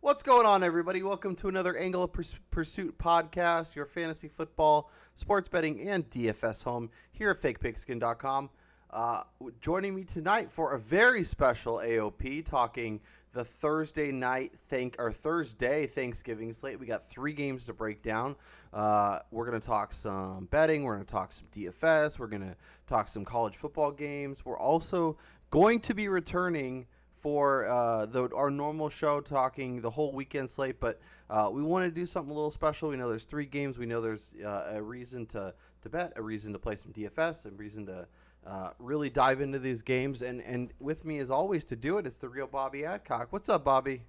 What's going on, everybody? Welcome to another Angle of Pursuit podcast, your fantasy football, sports betting, and DFS home here at FakePigskin.com. Joining me tonight for a very special AOP, talking the Thursday Thanksgiving slate. We got 3 games to break down. We're going to talk some betting. We're going to talk some DFS. We're going to talk some college football games. We're also going to be returning for our normal show, talking the whole weekend slate, but we want to do something a little special. We know there's 3 games. We know there's a reason to bet, a reason to play some DFS, a reason to really dive into these games. And with me, as always, to do it, it's the real Bobby Adcock. What's up, Bobby?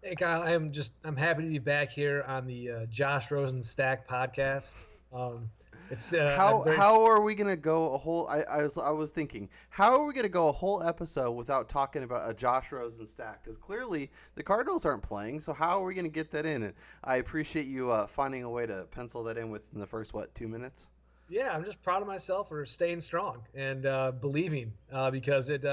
Hey, Kyle. I'm happy to be back here on the Josh Rosen Stack podcast. How are we gonna go a whole? I was thinking, how are we gonna go a whole episode without talking about a Josh Rosen stack? Because clearly the Cardinals aren't playing, so how are we gonna get that in? And I appreciate you finding a way to pencil that in within the first 2 minutes. Yeah, I'm just proud of myself for staying strong and believing because it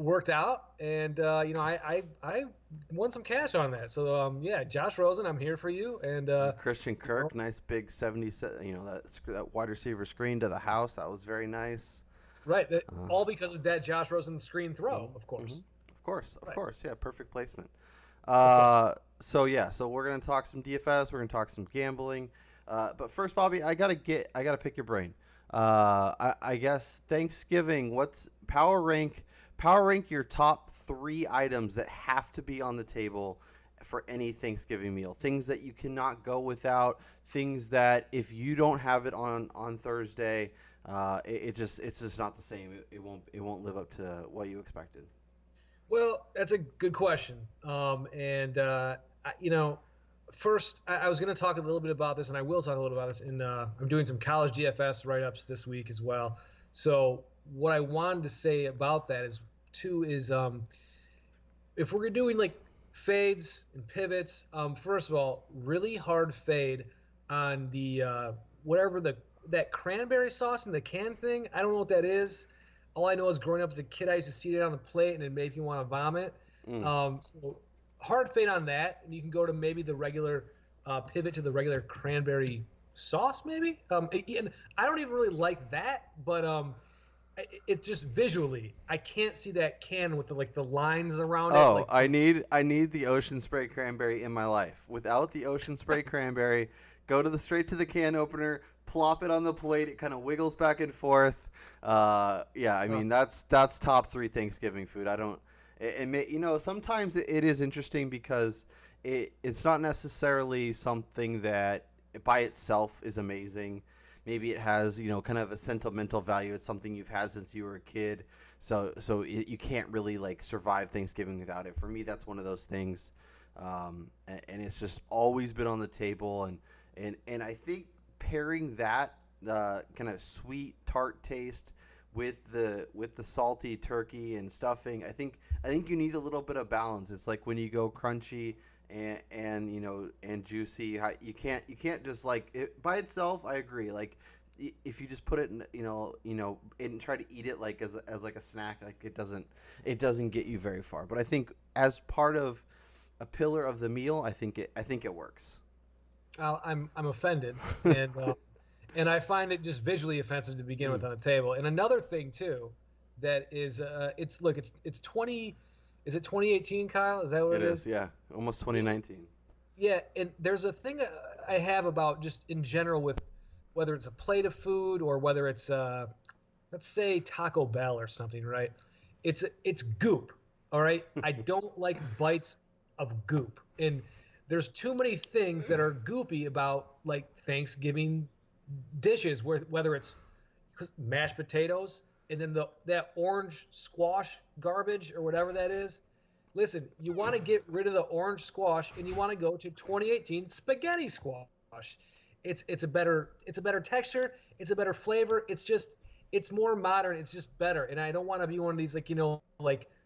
worked out, and I won some cash on that. So yeah, Josh Rosen, I'm here for you. And Christian Kirk, nice big 70, that wide receiver screen to the house, that was very nice. Right, all because of that Josh Rosen screen throw, of course. Mm-hmm. Of course, yeah, perfect placement. So we're gonna talk some DFS, we're gonna talk some gambling, but first, Bobby, I gotta pick your brain. I guess Thanksgiving. What's power rank your top 3 items that have to be on the table for any Thanksgiving meal. Things that you cannot go without. Things that if you don't have it on Thursday, it's just not the same. It won't live up to what you expected. Well, that's a good question. First, I was going to talk a little bit about this, and I will talk a little about this. I'm doing some college DFS write-ups this week as well. So what I wanted to say about that is if we're doing like fades and pivots, first of all, really hard fade on the that cranberry sauce in the can thing. I don't know what that is. All I know is growing up as a kid, I used to see it on the plate and it made me want to vomit. So hard fade on that, and you can go to maybe the regular pivot to the regular cranberry sauce, maybe. And I don't even really like that, but it just visually, I can't see that can with the lines around it. Oh, I need the Ocean Spray cranberry in my life. Without the Ocean Spray cranberry, go straight to the can opener, plop it on the plate. It kind of wiggles back and forth. Mean that's top 3 Thanksgiving food. I don't. Sometimes it is interesting because it's not necessarily something that by itself is amazing. Maybe it has, kind of a sentimental value. It's something you've had since you were a kid. So you can't really survive Thanksgiving without it. For me, that's one of those things. And it's just always been on the table. And I think pairing that kind of sweet tart taste with the salty turkey and stuffing, I think you need a little bit of balance. It's like when you go crunchy and juicy, you can't just it by itself. I agree. If you just put it in, and try to eat it as a snack, it doesn't get you very far. But I think as part of a pillar of the meal, I think it works. I'm offended, and I find it just visually offensive to begin with on the table. And another thing too, that is it's 20. Is it 2018, Kyle? Is that what it is? Yeah, almost 2019. Yeah, and there's a thing I have about just in general with whether it's a plate of food or whether it's let's say Taco Bell or something, right? It's goop, all right? I don't like bites of goop. And there's too many things that are goopy about Thanksgiving dishes, whether it's mashed potatoes and then that orange squash garbage or whatever that is. Listen, you want to get rid of the orange squash and you want to go to 2018 spaghetti squash. It's a better texture, it's a better flavor. It's more modern, it's just better. And I don't want to be one of these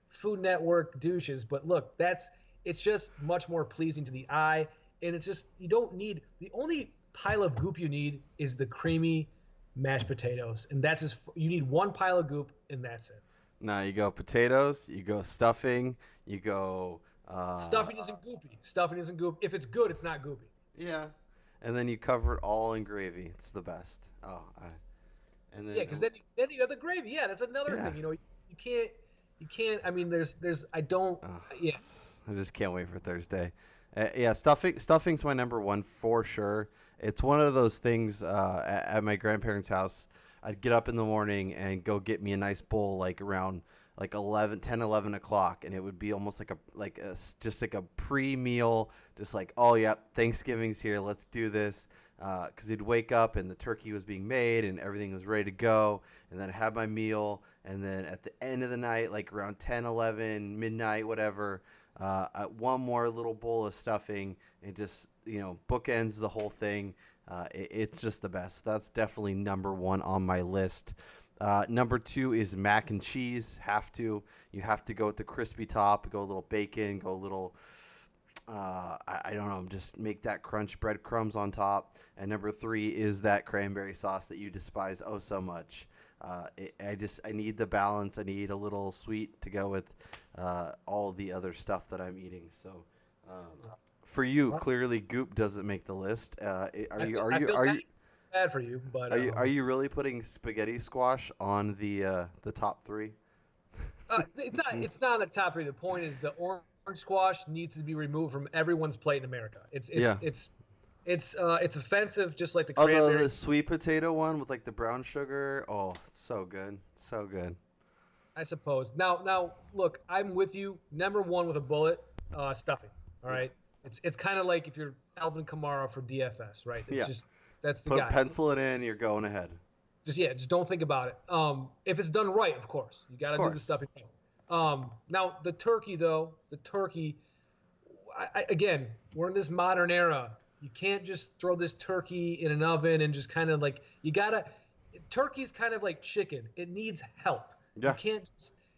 Food Network douches, but look, it's just much more pleasing to the eye, and it's just the only pile of goop you need is the creamy mashed potatoes, and you need one pile of goop, and that's it. Now you go potatoes, you go stuffing, you go Uh, Stuffing isn't goopy. Stuffing isn't goopy. If it's good, it's not goopy. yeah, and then you cover it all in gravy. It's the best. And Yeah, then because then you have the gravy. Yeah, that's another yeah. thing. You can't I mean, there's I don't. Oh, Yeah, I just can't wait for Thursday. Yeah, stuffing's my number one for sure. It's one of those things at my grandparents' house. I'd get up in the morning and go get me a nice bowl like around like 11 o'clock, and it would be almost just like a pre-meal, just like, oh yeah, Thanksgiving's here, let's do this. Because he'd wake up and the turkey was being made and everything was ready to go, and then I had my meal, and then at the end of the night, like around 10, 11, midnight, whatever, one more little bowl of stuffing, and just bookends the whole thing. It's just the best. That's definitely number one on my list. Number two is mac and cheese. You have to go with the crispy top, go a little bacon, go a little I don't know, just make that crunch breadcrumbs on top. And number three is that cranberry sauce that you despise oh so much. I need the balance. I need a little sweet to go with all the other stuff that I'm eating. So for you, clearly Goop doesn't make the list. I feel bad for you, but are you really putting spaghetti squash on the top three? it's not on the top three. The point is the orange squash needs to be removed from everyone's plate in America. Yeah. It's offensive, just like the Although cranberry. the sweet potato one with like the brown sugar, oh, it's so good, so good. I suppose. Now, look, I'm with you. Number one with a bullet, stuffing. All Yeah. right, it's kind of like if you're Alvin Kamara for DFS, right? It's Yeah. just that's the Put guy. pencil it in, you're going ahead. Just don't think about it. If it's done right, of course, you got to do the Course. stuffing. Now the turkey though, again, we're in this modern era. You can't just throw this turkey in an oven and just kind of like turkey's kind of like chicken. It needs help. Yeah. You can't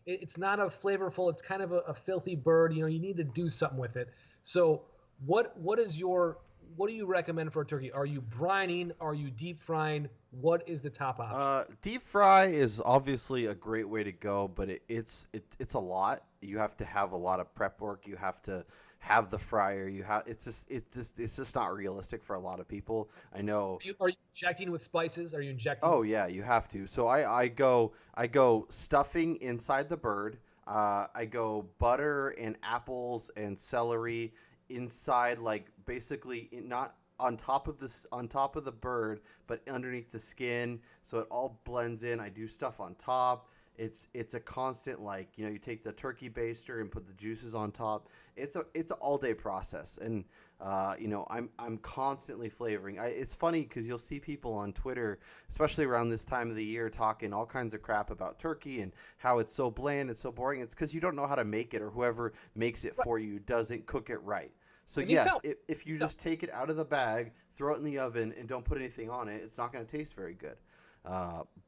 it's not a flavorful, it's kind of a filthy bird. You need to do something with it. So what do you recommend for a turkey? Are you brining? Are you deep frying? What is the top option? Deep fry is obviously a great way to go, but it's a lot. You have to have a lot of prep work. You have to have the fryer. It's just not realistic for a lot of people. I know. Are you injecting with spices? Are you injecting? Oh yeah, you have to. So I go stuffing inside the bird. I go butter and apples and celery inside, like basically not on top of the bird, but underneath the skin, so it all blends in. I do stuff on top. It's a constant, like, you take the turkey baster and put the juices on top. It's an all day process, and I'm constantly flavoring. It's funny because you'll see people on Twitter, especially around this time of the year, talking all kinds of crap about turkey and how it's so bland, it's so boring. It's because you don't know how to make it, or whoever makes it for you doesn't cook it right. So yes, if you just take it out of the bag, throw it in the oven, and don't put anything on it, it's not going to taste very good.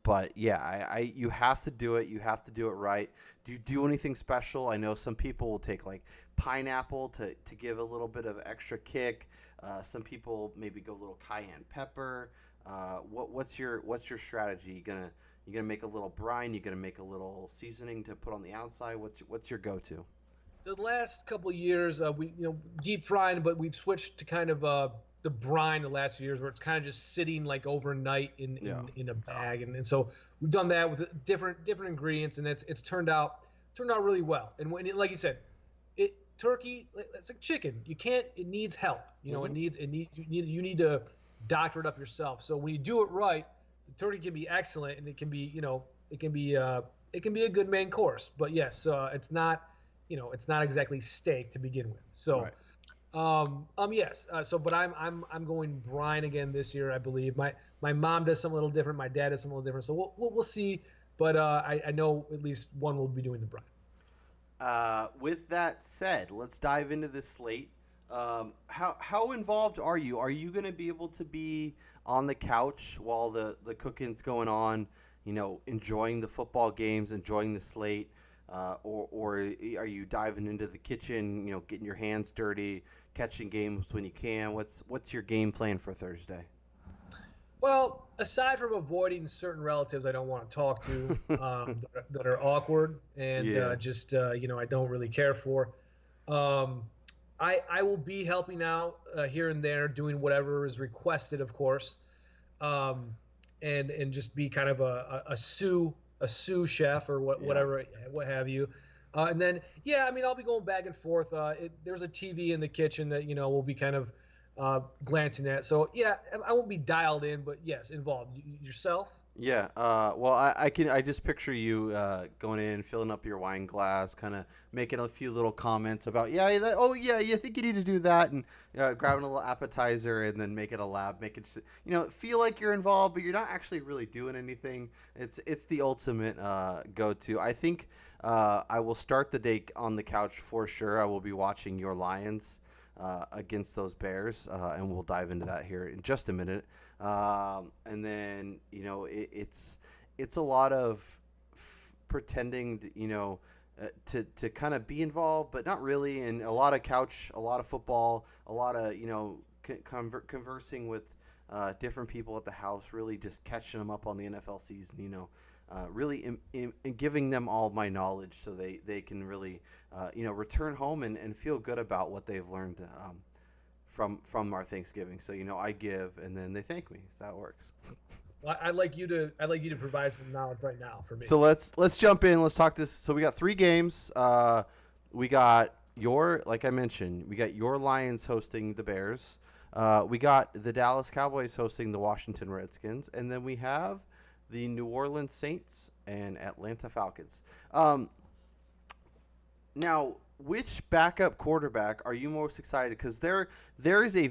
But yeah, you have to do it. You have to do it right. Do you do anything special? I know some people will take like pineapple to give a little bit of extra kick. Some people maybe go a little cayenne pepper. What's your strategy? You gonna make a little brine? You gonna make a little seasoning to put on the outside? What's your go-to? The last couple of years, we deep frying, but we've switched to kind of the brine the last few years, where it's kind of just sitting like overnight in a bag, and so we've done that with different ingredients, and it's turned out really well. And like you said, turkey, it's like chicken. It needs help. You need to doctor it up yourself. So when you do it right, the turkey can be excellent, and it can be a good main course. But yes, it's not. It's not exactly steak to begin with. So, Right. yes. But I'm going brine again this year, I believe. My mom does something a little different. My dad does something a little different. So we'll see. But I know at least one will be doing the brine. With that said, let's dive into this slate. How involved are you? Are you going to be able to be on the couch while the cooking's going on? Enjoying the football games, enjoying the slate. Or are you diving into the kitchen, getting your hands dirty, catching games when you can? What's your game plan for Thursday? Well, aside from avoiding certain relatives I don't want to talk to, that are awkward and Yeah. I don't really care for, Um, I will be helping out here and there, doing whatever is requested, of course, um, and just be kind of a sous chef or Yeah. whatever what have you. And then yeah, I mean I'll be going back and forth. There's a TV in the kitchen that we'll be kind of glancing at. So yeah, I won't be dialed in, but yes, involved. Yourself? Yeah. Well, I can. I just picture you going in, filling up your wine glass, kind of making a few little comments about, yeah, oh yeah, you think you need to do that, and grabbing a little appetizer, and then make it a lab, make it, feel like you're involved, but you're not actually really doing anything. It's the ultimate go to. I think I will start the day on the couch for sure. I will be watching your Lions against those Bears, and we'll dive into that here in just a minute. And then it's a lot of pretending to kind of be involved, but not really, and a lot of couch, a lot of football, a lot of conversing with different people at the house, really just catching them up on the NFL season. Really giving them all my knowledge so they can really return home and feel good about what they've learned from our Thanksgiving. So I give and then they thank me. So that works. Well, I'd like you to provide some knowledge right now for me. So let's jump in. Let's talk this. So we got 3 games. We got like I mentioned, we got your Lions hosting the Bears. We got the Dallas Cowboys hosting the Washington Redskins, and then we have the New Orleans Saints and Atlanta Falcons. Now, which backup quarterback are you most excited? Because there is a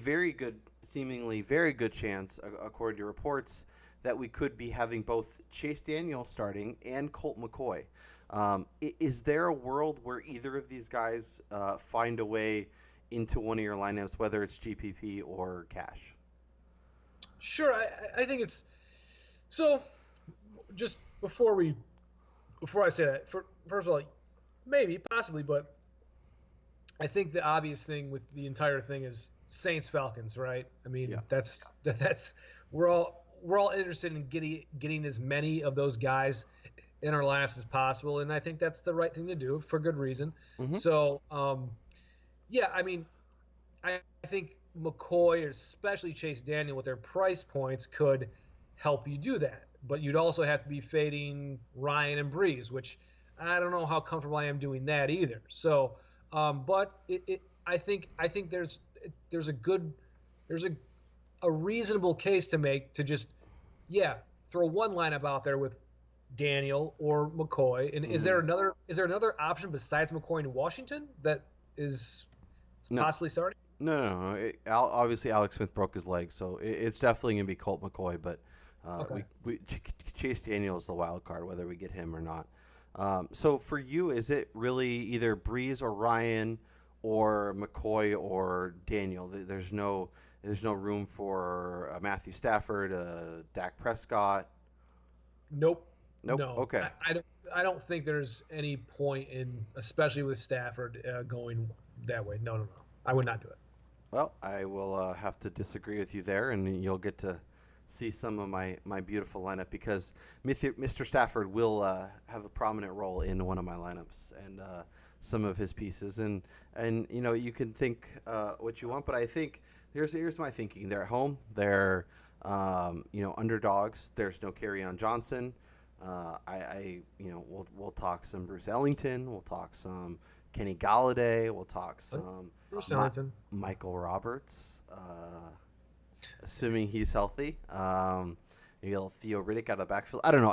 seemingly very good chance, according to reports, that we could be having both Chase Daniel starting and Colt McCoy. Is there a world where either of these guys find a way into one of your lineups, whether it's GPP or cash? Sure, I think it's so. Just before I say that, first of all, maybe possibly, but I think the obvious thing with the entire thing is Saints Falcons, right? I mean, Yeah. that's we're all interested in getting as many of those guys in our lineups as possible, and I think that's the right thing to do for good reason. Mm-hmm. So, yeah, I mean, I think McCoy, especially Chase Daniel, with their price points, could help you do that. But you'd also have to be fading Ryan and Breeze, which I don't know how comfortable I am doing that either. So, but I think there's a good there's a reasonable case to make to just throw one lineup out there with Daniel or McCoy. And is Mm-hmm. there another option besides McCoy in Washington that is No, possibly starting? no. Obviously, Alex Smith broke his leg, so it's definitely gonna be Colt McCoy. But Okay. Chase Daniel is the wild card, whether we get him or not. So for you, is it really either Breeze or Ryan, or McCoy or Daniel? There's no room for Matthew Stafford, Dak Prescott. Nope. Nope. No. Okay. I don't think there's any point in, especially with Stafford, going that way. No, no, no. I would not do it. Well, I will have to disagree with you there, and you'll get to see some of my beautiful lineup because Mr. Stafford will have a prominent role in one of my lineups and some of his pieces. And you can think what you want, but I think here's my thinking. They're at home. They're underdogs. There's no on Johnson. We'll talk some Bruce Ellington. We'll talk some Kenny Galladay. We'll talk some Bruce Ellington. Michael Roberts, assuming he's healthy. Maybe a little Theo Riddick out of the backfield. I don't know.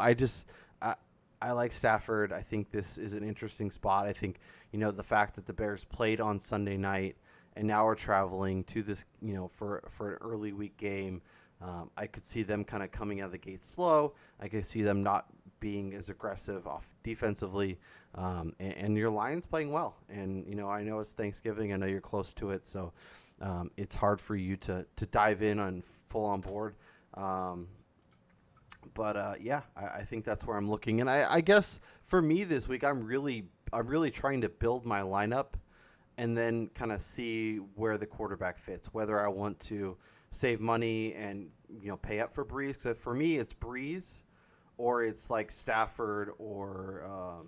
I like Stafford. I think this is an interesting spot. I think the fact that the Bears played on Sunday night and now are traveling to this for an early week game. I could see them kind of coming out of the gate slow. I could see them not being as aggressive off defensively, and your Lions playing well. And I know it's Thanksgiving. I know you're close to it, so it's hard for you to dive in on full on board. But I think that's where I'm looking. And I guess for me this week, I'm really trying to build my lineup and then kind of see where the quarterback fits, whether I want to save money and pay up for Breeze. Because for me, it's Breeze, or it's like Stafford or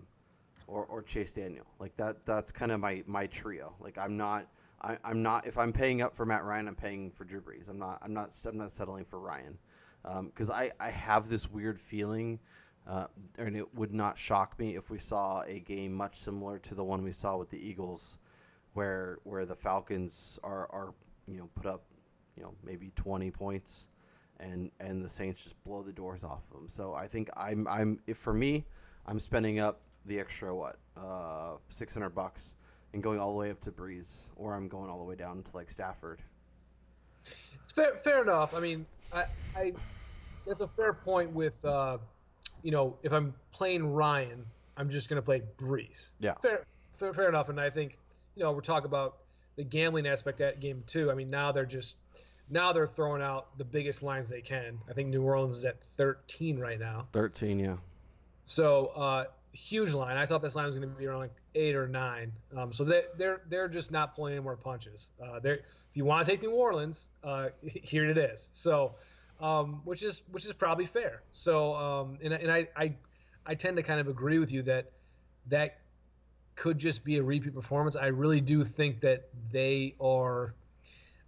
or Chase Daniel. Like that's kind of my trio. Like I'm not if I'm paying up for Matt Ryan, I'm paying for Drew Brees. I'm not settling for Ryan. Because I have this weird feeling, and it would not shock me if we saw a game much similar to the one we saw with the Eagles, where the Falcons are put up maybe 20 points, and the Saints just blow the doors off of them. So I think if for me, I'm spending up the extra $600 and going all the way up to Breeze, or I'm going all the way down to like Stafford. It's fair enough. I mean, I that's a fair point with if I'm playing Ryan, I'm just going to play Breeze. Yeah. Fair enough. And I think we're talking about the gambling aspect at game 2. I mean, now they're throwing out the biggest lines they can. I think New Orleans is at 13 right now. 13, yeah. So huge line. I thought this line was going to be around like 8 or 9. So they're just not pulling any more punches. If you want to take New Orleans, here it is. So, which is probably fair. So, and I tend to kind of agree with you that could just be a repeat performance. I really do think that they are.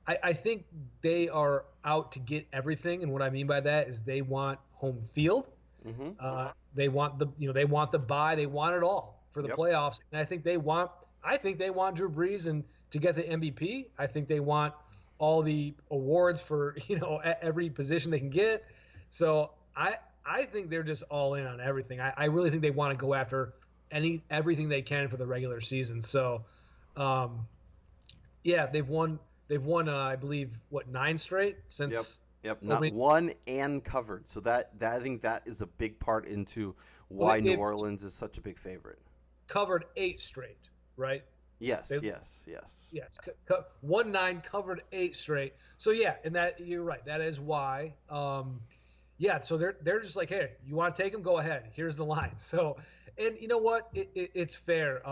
I think they are out to get everything, and what I mean by that is they want home field. Mm-hmm. They want the bye. They want it all for the playoffs, and I think they want Drew Brees and to get the MVP. I think they want all the awards for every position they can get. So I think they're just all in on everything. I really think they want to go after everything they can for the regular season. So, they've won. I believe 9 straight since. Yep. Not won and covered. So that I think that is a big part into why New Orleans is such a big favorite. Covered 8 straight, right? Yes. Won 9, covered 8 straight. So and that you're right. That is why. So they're just like, hey, you want to take them? Go ahead. Here's the line. So, and you know what? It's fair.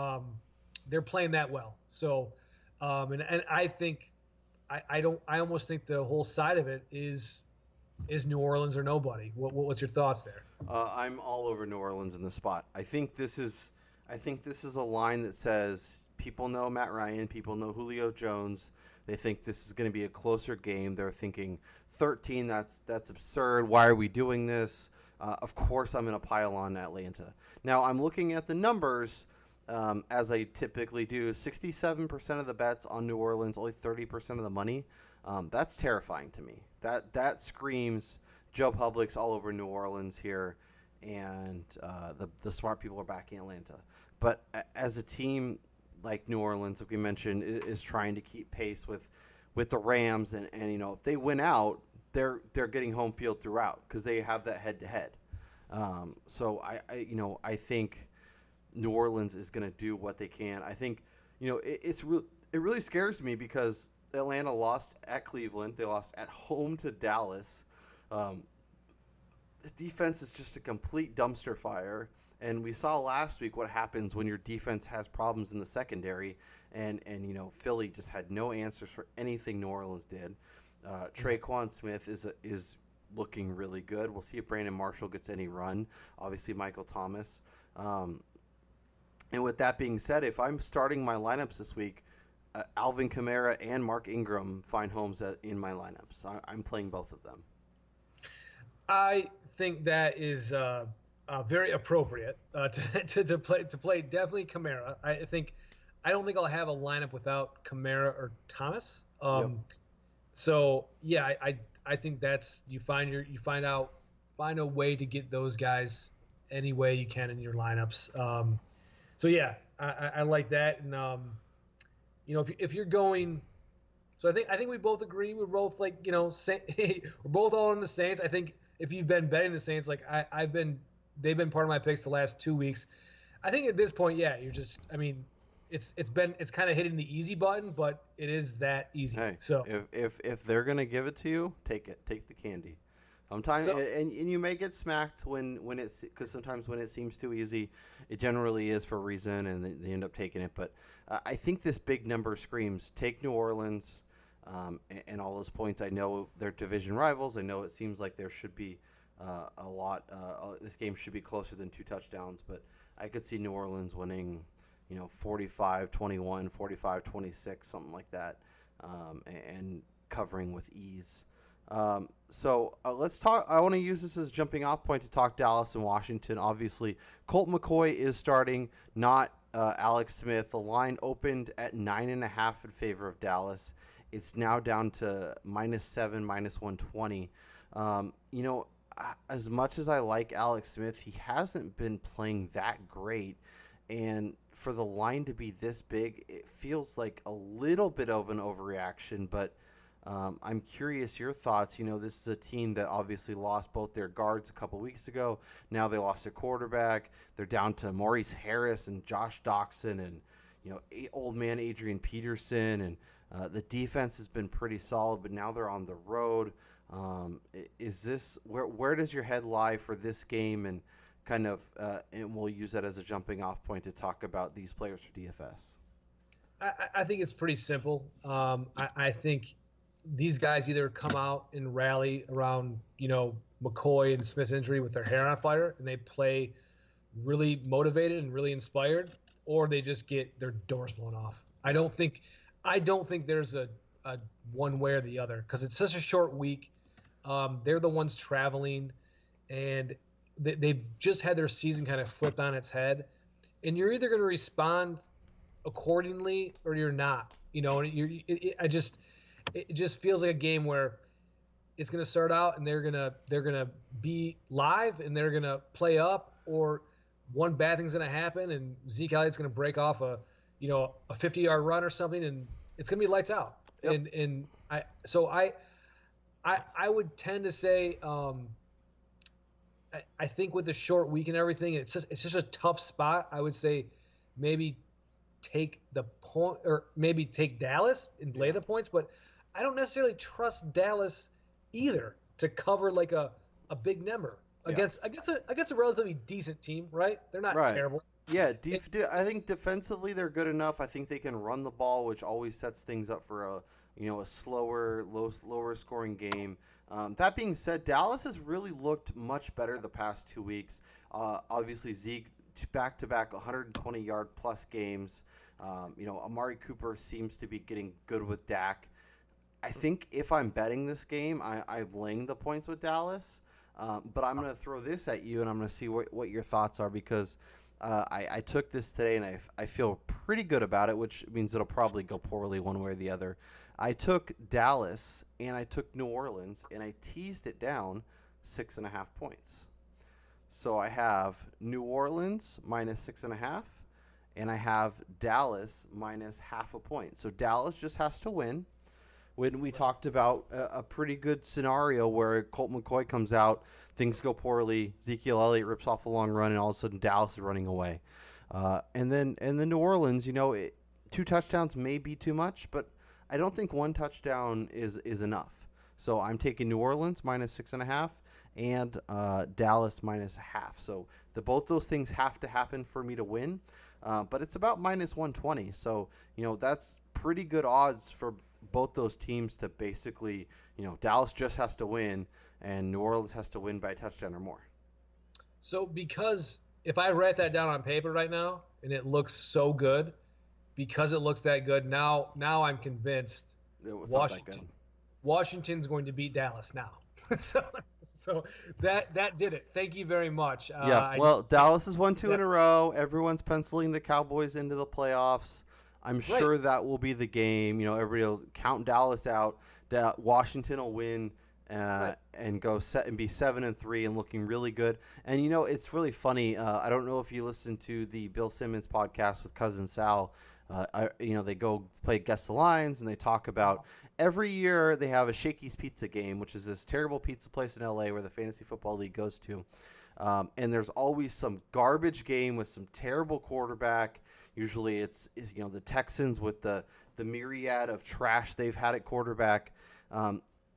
They're playing that well. So, and I think. I almost think the whole side of it is New Orleans or nobody. What's your thoughts there? I'm all over New Orleans in the spot. I think this is a line that says people know Matt Ryan, people know Julio Jones. They think this is going to be a closer game. They're thinking 13. That's absurd. Why are we doing this? Of course, I'm going to pile on Atlanta. Now I'm looking at the numbers. As I typically do, 67% of the bets on New Orleans, only 30% of the money. That's terrifying to me. That screams Joe Public's all over New Orleans here, and the smart people are backing Atlanta. But as a team like New Orleans, like we mentioned, is trying to keep pace with the Rams, and if they win out, they're getting home field throughout because they have that head to head. So I think New Orleans is going to do what they can. I think, it really scares me because Atlanta lost at Cleveland. They lost at home to Dallas. The defense is just a complete dumpster fire. And we saw last week what happens when your defense has problems in the secondary. And Philly just had no answers for anything New Orleans did. Traquan Smith is looking really good. We'll see if Brandon Marshall gets any run. Obviously, Michael Thomas. And with that being said, if I'm starting my lineups this week, Alvin Kamara and Mark Ingram find homes in my lineups. I'm playing both of them. I think that is very appropriate to play definitely Kamara. I don't think I'll have a lineup without Kamara or Thomas. So I think that's find a way to get those guys any way you can in your lineups. So I like that, and if you're going, so I think we both agree. We're both like we're both all in the Saints. I think if you've been betting the Saints, like they've been part of my picks the last 2 weeks. I think at this point, you're just. I mean, it's kind of hitting the easy button, but it is that easy. Hey, so if they're gonna give it to you, take it. Take the candy. Sometimes, and you may get smacked when it's because sometimes when it seems too easy, it generally is for a reason, and they end up taking it. But I think this big number screams take New Orleans, and all those points. I know they're division rivals. I know it seems like there should be a lot. This game should be closer than 2 touchdowns, but I could see New Orleans winning, 45-21, 45-26, something like that, and covering with ease. So let's talk. I want to use this as a jumping off point to talk Dallas and Washington. Obviously, Colt McCoy is starting, not Alex Smith. The line opened at 9.5 in favor of Dallas. It's now down to -7, -120. As much as I like Alex Smith, he hasn't been playing that great. And for the line to be this big, it feels like a little bit of an overreaction. But I'm curious your thoughts. This is a team that obviously lost both their guards a couple weeks ago. Now they lost their quarterback. They're down to Maurice Harris and Josh Doxson and, old man Adrian Peterson. And the defense has been pretty solid, but now they're on the road. Is this where does your head lie for this game, and kind of and we'll use that as a jumping off point to talk about these players for DFS. I think it's pretty simple. I think these guys either come out and rally around McCoy and Smith's injury with their hair on fire, and they play really motivated and really inspired, or they just get their doors blown off. I don't think there's a one way or the other, because it's such a short week. They're the ones traveling, and they've just had their season kind of flipped on its head, and you're either going to respond accordingly or you're not. It just feels like a game where it's going to start out and they're gonna be live and they're going to play up, or one bad thing's going to happen and Zeke Elliott's going to break off a 50-yard run or something, and it's going to be lights out. Yep. And I would tend to say I think with the short week and everything, it's just a tough spot. I would say maybe take the point, or maybe take Dallas and lay the points, but I don't necessarily trust Dallas either to cover like a big number against a relatively decent team, right? They're not terrible. Yeah, I think defensively they're good enough. I think they can run the ball, which always sets things up for a slower, lower scoring game. That being said, Dallas has really looked much better the past 2 weeks. Obviously, Zeke back-to-back 120-yard plus games. Amari Cooper seems to be getting good with Dak. I think if I'm betting this game, I'm laying the points with Dallas. But I'm going to throw this at you, and I'm going to see what your thoughts are, because I took this today, and I feel pretty good about it, which means it'll probably go poorly one way or the other. I took Dallas, and I took New Orleans, and I teased it down 6.5 points. So I have New Orleans -6.5, and I have Dallas -0.5 point. So Dallas just has to win. When we talked about a pretty good scenario where Colt McCoy comes out, things go poorly, Ezekiel Elliott rips off a long run, and all of a sudden Dallas is running away. And then New Orleans, 2 touchdowns may be too much, but I don't think 1 touchdown is enough. So I'm taking New Orleans -6.5 and Dallas -0.5. So both those things have to happen for me to win. But it's about -120. So, that's pretty good odds for both those teams to basically, Dallas just has to win and New Orleans has to win by a touchdown or more. So because if I write that down on paper right now and it looks so good, because it looks that good, now I'm convinced Washington's going to beat Dallas now. so that did it. Thank you very much. Dallas has won 2 in a row. Everyone's penciling the Cowboys into the playoffs. I'm sure that will be the game. Everybody will count Dallas out. Washington will win and go and be 7-3 and looking really good. And it's really funny. I don't know if you listen to the Bill Simmons podcast with Cousin Sal. They go play Guess the Lines, and they talk about every year they have a Shakey's Pizza game, which is this terrible pizza place in LA where the Fantasy Football League goes to. And there's always some garbage game with some terrible quarterback. Usually it's the Texans with the myriad of trash they've had at quarterback.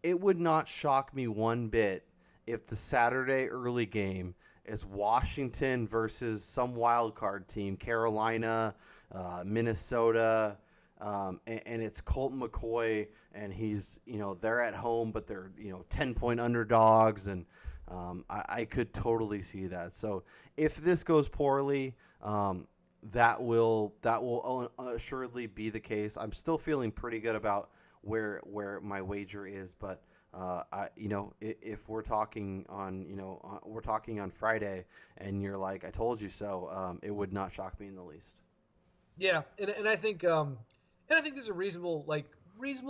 It would not shock me one bit if the Saturday early game is Washington versus some wild card team, Carolina, Minnesota, and it's Colt McCoy, and he's they're at home, but they're 10-point underdogs, and I could totally see that. So if this goes poorly, that will assuredly be the case. I'm still feeling pretty good about where my wager is, but if we're talking on we're talking on Friday, and you're like, I told you so, it would not shock me in the least. Yeah, and I think there's a reasonable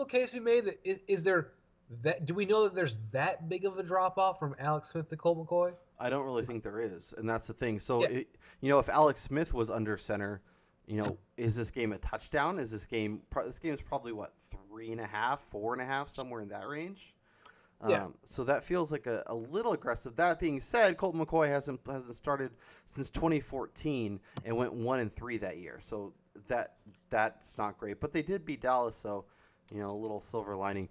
case to be made. That is there that do we know that there's that big of a drop off from Alex Smith to Colt McCoy? I don't really think there is, and that's the thing. So, Yeah, if Alex Smith was under center, is this game a touchdown? Is this game? This game is probably what, 3.5, 4.5, somewhere in that range. yeah. So that feels like a little aggressive. That being said, Colt McCoy hasn't started since 2014 and went 1-3 that year. So that's not great. But they did beat Dallas, so a little silver lining.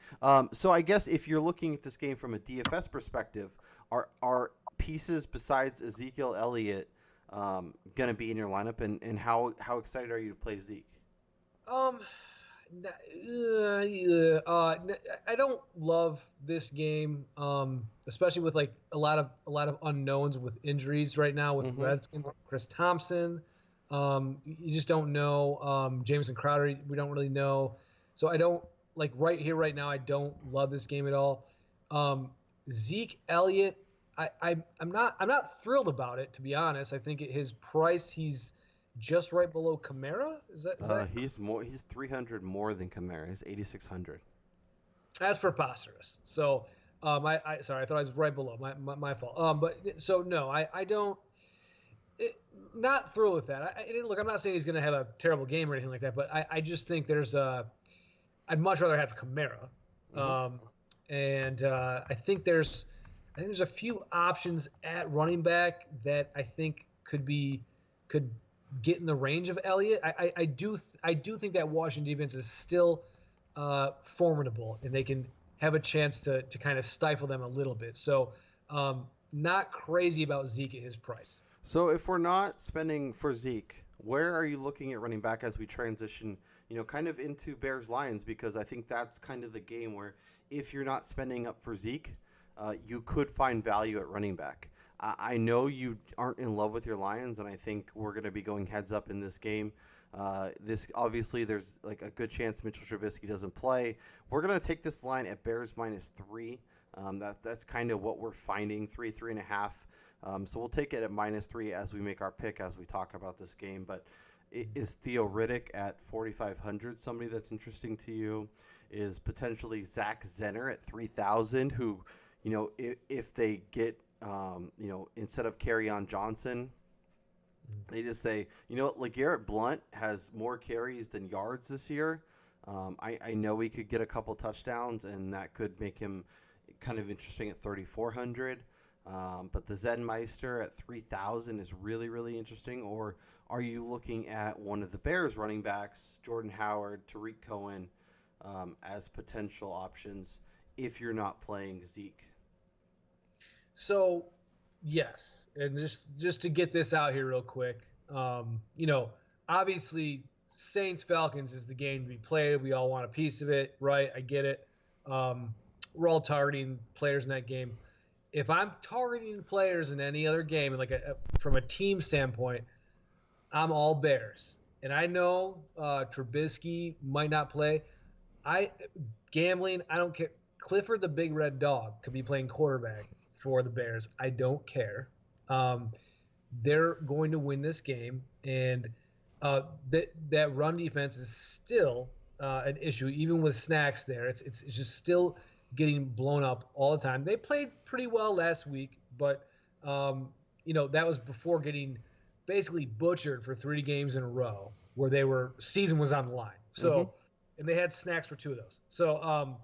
So I guess if you're looking at this game from a DFS perspective, are pieces besides Ezekiel Elliott going to be in your lineup, and how excited are you to play Zeke? Um, I don't love this game, especially with like a lot of unknowns with injuries right now with Mm-hmm. Redskins, like Chris Thompson. You just don't know. Jameson Crowder, we don't really know. So I don't like right here, right now. I don't love this game at all. Zeke Elliott, I'm not thrilled about it, to be honest. I think at his price, he's just right below Kamara. Is that He's 300 more than Kamara. He's 8,600. That's preposterous. So, sorry, I thought I was right below. My fault. But so no, I don't. Not thrilled with that. Look, I'm not saying he's going to have a terrible game or anything like that, but I just think I'd much rather have Kamara. Mm-hmm. And I think there's a few options at running back that I think could get in the range of Elliott. I do think that Washington defense is still formidable, and they can have a chance to kind of stifle them a little bit. So not crazy about Zeke at his price. So if we're not spending for Zeke, where are you looking at running back as we transition, kind of into Bears Lions? Because I think that's kind of the game where if you're not spending up for Zeke, you could find value at running back. I know you aren't in love with your Lions, and I think we're going to be going heads up in this game. This obviously, there's like a good chance Mitchell Trubisky doesn't play. We're going to take this line at Bears -3. That's kind of what we're finding, 3.5. So we'll take it at -3 as we make our pick as we talk about this game. But is Theo Riddick at 4,500 somebody that's interesting to you? Is potentially Zach Zenner at 3,000, who, if they get instead of Kerryon Johnson, they just say, what, LeGarrette Blount has more carries than yards this year. I know he could get a couple touchdowns, and that could make him kind of interesting at 3,400. But the Zenmeister at 3,000 is really, really interesting. Or are you looking at one of the Bears running backs, Jordan Howard, Tariq Cohen, as potential options if you're not playing Zeke? So, yes, and just to get this out here real quick, obviously Saints Falcons is the game to be played. We all want a piece of it, right? I get it. We're all targeting players in that game. If I'm targeting players in any other game, and like from a team standpoint, I'm all Bears. And I know Trubisky might not play. Gambling, I don't care. Clifford the Big Red Dog could be playing quarterback for the Bears. I don't care. They're going to win this game, and that run defense is still an issue, even with Snacks there. It's just still getting blown up all the time. They played pretty well last week, but that was before getting basically butchered for 3 games in a row where season was on the line. So, and they had Snacks for 2 of those. So,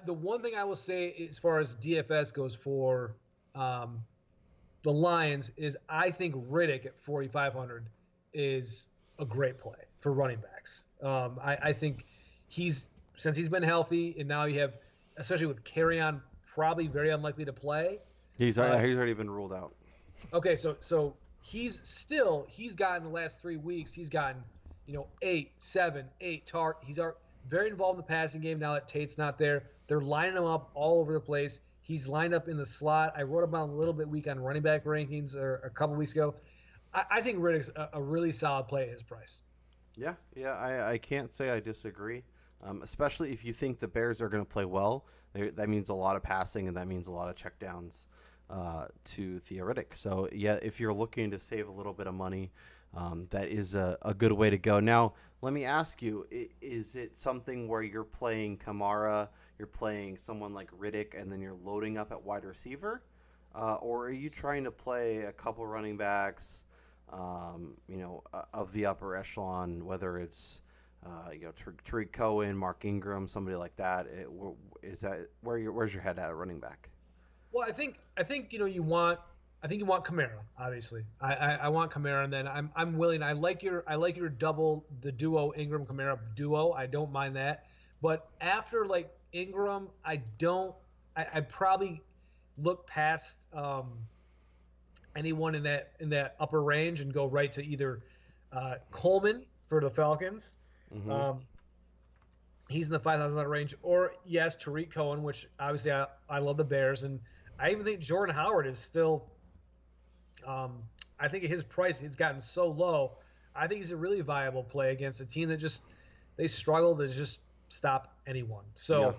the one thing I will say as far as DFS goes for the Lions is I think Riddick at 4,500 is a great play for running backs. I think since he's been healthy, and now you have, especially with Kerryon probably very unlikely to play. He's already been ruled out. Okay, so he's gotten the last 3 weeks, he's gotten 8, 7, 8 targets. He's very involved in the passing game now that Tate's not there. They're lining him up all over the place. He's lined up in the slot. I wrote about him a little bit week on running back rankings or a couple weeks ago. I think Riddick's a really solid play at his price. Yeah, I can't say I disagree. Especially if you think the Bears are going to play well, that means a lot of passing and that means a lot of checkdowns to Theoretic. So yeah, if you're looking to save a little bit of money, that is a good way to go. Now, let me ask you: is it something where you're playing Kamara, you're playing someone like Riddick, and then you're loading up at wide receiver, or are you trying to play a couple running backs? Of the upper echelon, whether it's Tariq Cohen, Mark Ingram, somebody like that. Is that where's your head at running back? Well, I think you want Kamara. Obviously, I want Kamara, and then I'm willing. The duo Ingram Kamara duo. I don't mind that, but after like Ingram, I probably look past anyone in that upper range and go right to either Coleman for the Falcons. Mm-hmm. He's in the $5,000 range, or yes, Tariq Cohen, which obviously I love the Bears, and I even think Jordan Howard is still. I think his price it's gotten so low. I think he's a really viable play against a team that just they struggle to just stop anyone. So,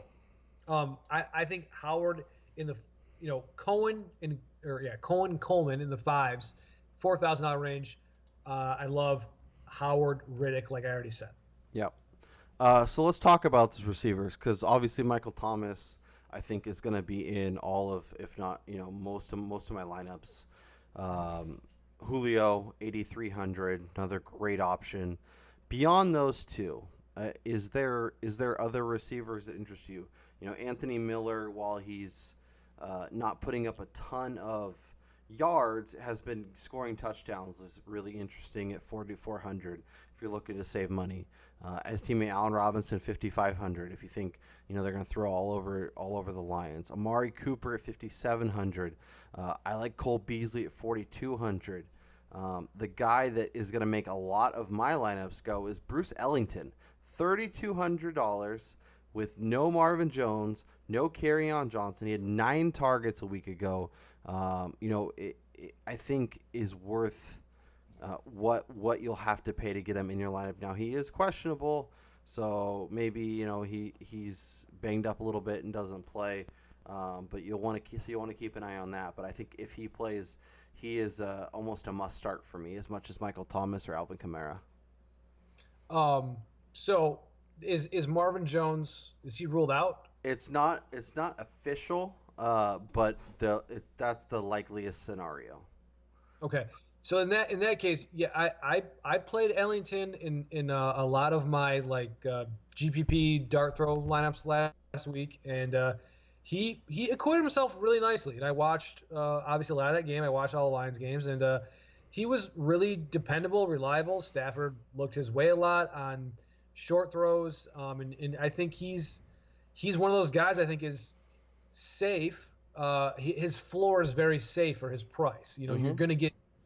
I think Howard in the Cohen Coleman in the fives, $4,000 range. I love Howard, Riddick, like I already said. Yeah. So let's talk about the receivers because obviously Michael Thomas, I think, is going to be in all of, if not, most of my lineups. Julio, 8,300, another great option. Beyond those two, is there other receivers that interest you? Anthony Miller, while he's not putting up a ton of yards, has been scoring touchdowns. Is really interesting at 4,400 if you're looking to save money. As teammate Allen Robinson, 5,500 if you think they're going to throw all over the Lions. Amari Cooper at 5,700. I like Cole Beasley at 4,200. The guy that is going to make a lot of my lineups go is Bruce Ellington, $3,200 with no Marvin Jones, no Kerryon Johnson. He had 9 targets a week ago. I think is worth what you'll have to pay to get him in your lineup. Now he is questionable, so maybe he's banged up a little bit and doesn't play. But you'll want to keep an eye on that. But I think if he plays, he is almost a must start for me, as much as Michael Thomas or Alvin Kamara. So is Marvin Jones, is he ruled out? It's not official, but that's the likeliest scenario. Okay. So in that case, yeah, I played Ellington in a lot of my GPP dart throw lineups last week, and he acquitted himself really nicely. And I watched obviously a lot of that game. I watched all the Lions games, and he was really dependable, reliable. Stafford looked his way a lot on short throws, and I think he's one of those guys I think is safe. His floor is very safe for his price. Mm-hmm.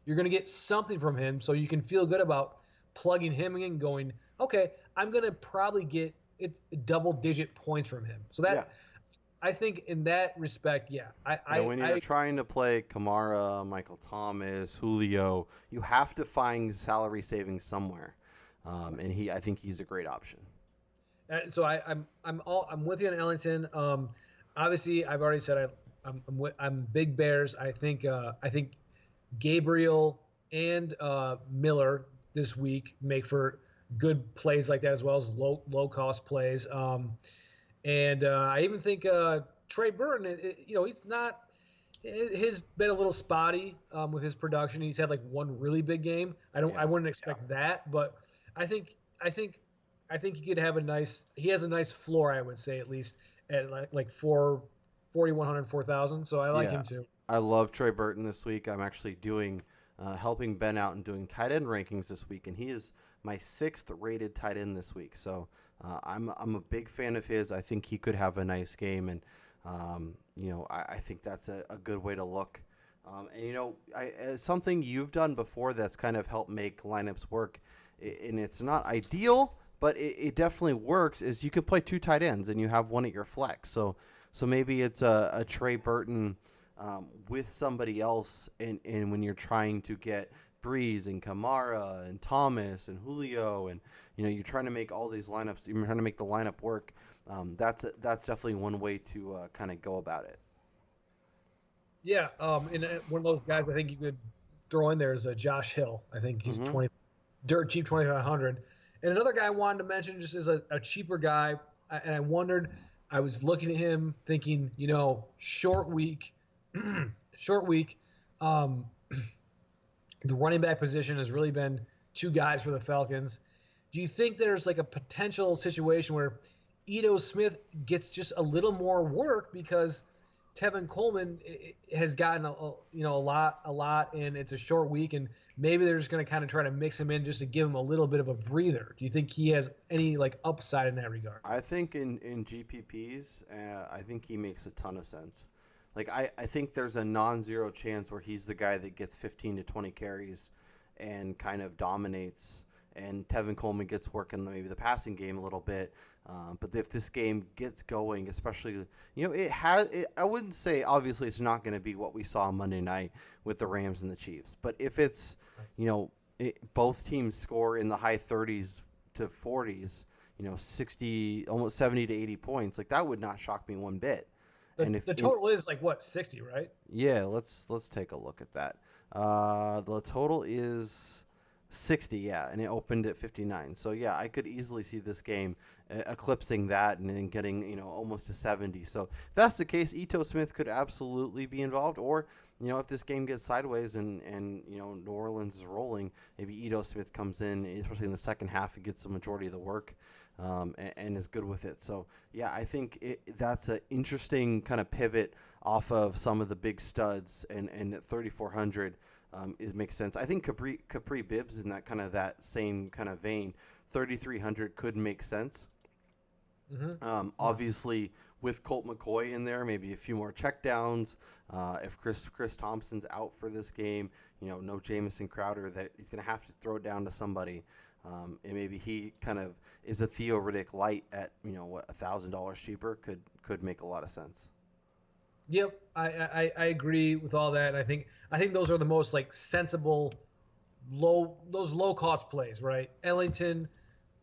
You're gonna get something from him, so you can feel good about plugging him in, going, okay, I'm gonna probably get double-digit points from him. So that, yeah. I think in that respect, yeah. When you're trying to play Kamara, Michael Thomas, Julio, you have to find salary savings somewhere, and I think he's a great option. And so I'm with you on Ellington. Obviously, I've already said I'm big Bears. I think Gabriel and Miller this week make for good plays like that, as well as low cost plays. And I even think Trey Burton, he's not. He's been a little spotty with his production. He's had one really big game. I wouldn't expect that, but I think he could have he has a nice floor, I would say, at least at like 4,100, 4,000. So I like him too. I love Trey Burton this week. I'm actually helping Ben out and doing tight end rankings this week, and he is my 6th rated tight end this week. So I'm a big fan of his. I think he could have a nice game, and I think that's a good way to look. Something you've done before that's kind of helped make lineups work, and it's not ideal, but it definitely works, is you can play 2 tight ends and you have one at your flex. So So maybe it's a Trey Burton with somebody else, and when you're trying to get Breeze and Kamara and Thomas and Julio, and you're trying to make all these lineups, you're trying to make the lineup work. That's definitely one way to kind of go about it. Yeah, and one of those guys I think you could throw in there is Josh Hill. I think he's Hmm. 20 dirt cheap 2,500. And another guy I wanted to mention just as a cheaper guy, and I wondered, I was looking at him thinking, short week, short week. Um, the running back position has really been two guys for the Falcons. Do you think there's like a potential situation where Ito Smith gets just a little more work because Tevin Coleman has gotten a lot, and it's a short week, and maybe they're just going to kind of try to mix him in just to give him a little bit of a breather. Do you think he has any like upside in that regard? I think in GPPs, I think he makes a ton of sense. Like I think there's a non-zero chance where he's the guy that gets 15 to 20 carries and kind of dominates, and Tevin Coleman gets working maybe the passing game a little bit. But if this game gets going, especially it has, I wouldn't say obviously it's not going to be what we saw on Monday night with the Rams and the Chiefs. But if it's both teams score in the high 30s to 40s, 60, almost 70 to 80 points, like that would not shock me one bit. The, And if the total is like what, 60, right? yeah, let's take a look at that. The total is 60, yeah, and it opened at 59. So yeah, I could easily see this game eclipsing that and then getting almost to 70. So if that's the case, Ito Smith could absolutely be involved. Or if this game gets sideways and New Orleans is rolling, maybe Ito Smith comes in, especially in the second half, and gets the majority of the work. And is good with it. So yeah, I think that's an interesting kind of pivot off of some of the big studs, and at 3,400 makes sense. I think Capri Bibbs in that same kind of vein. 3,300 could make sense. Obviously, with Colt McCoy in there, maybe a few more checkdowns. If Chris Thompson's out for this game, no Jamison Crowder, that he's going to have to throw it down to somebody. And maybe he kind of is a Theo Riddick light at $1,000 cheaper could make a lot of sense. Yep, I agree with all that. I think those are the most like sensible low cost plays, right? Ellington,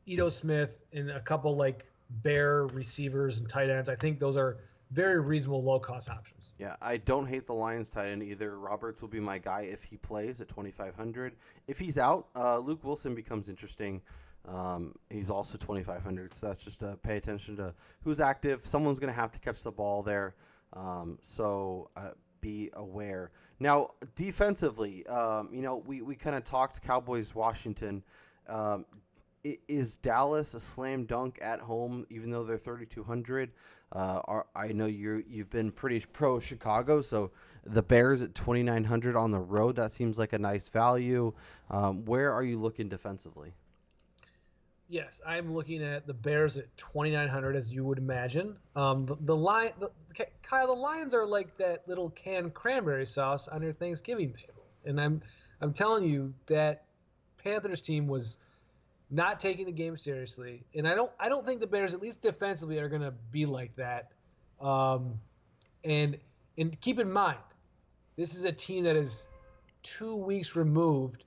Ito Smith, and a couple like Bear receivers and tight ends. I think those are very reasonable low cost options. Yeah, I don't hate the Lions tight end either. Roberts will be my guy if he plays at 2,500. If he's out, Luke Wilson becomes interesting. He's also 2,500, so that's just pay attention to who's active. Someone's going to have to catch the ball there, so be aware. Now, defensively, we kind of talked Cowboys Washington. Is Dallas a slam dunk at home, even though they're 3,200? I know you've been pretty pro Chicago, so the Bears at 2,900 on the road, that seems like a nice value. Where are you looking defensively? Yes, I'm looking at the Bears at 2,900, as you would imagine. Kyle, the Lions are like that little canned cranberry sauce on your Thanksgiving table, and I'm telling you that Panthers team was not taking the game seriously, and I don't think the Bears, at least defensively, are going to be like that. And keep in mind, this is a team that is 2 weeks removed